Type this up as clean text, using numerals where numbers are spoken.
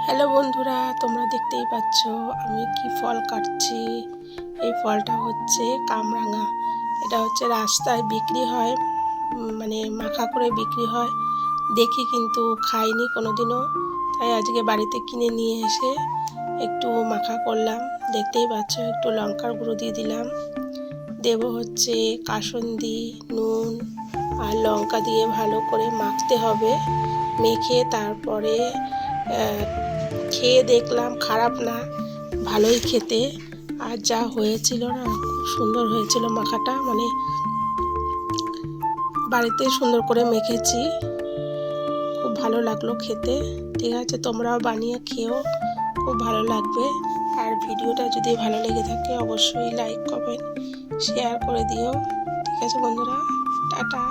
Hello বন্ধুরা, তোমরা দেখতেই পাচ্ছ আমি কি ফল কাটছি। এই ফলটা হচ্ছে কামরাঙা। এটা হচ্ছে রাস্তায় বিক্রি হয়, মানে মাখা করে বিক্রি হয়। দেখি কিন্তু খাইনি কোনোদিনও, তাই আজকে বাড়িতে কিনে নিয়ে এসে একটু মাখা করলাম। দেখতেই পাচ্ছ, একটু লঙ্কার গুঁড়ো দিয়ে দিলাম, দেব হচ্ছে কাসুন্দি, নুন আর লঙ্কা দিয়ে ভালো করে মাখতে হবে। মেখে তারপরে খেয়ে দেখলাম, খারাপ না, ভালোই খেতে। আর যা হয়েছিল না, খুব সুন্দর হয়েছিল মাখাটা, মানে বাড়িতে সুন্দর করে মেখেছি, খুব ভালো লাগলো খেতে। ঠিক আছে, তোমরাও বানিয়ে খেও, খুব ভালো লাগবে। আর ভিডিওটা যদি ভালো লেগে থাকে অবশ্যই লাইক কমেন্ট শেয়ার করে দিও। ঠিক আছে বন্ধুরা, টাটা।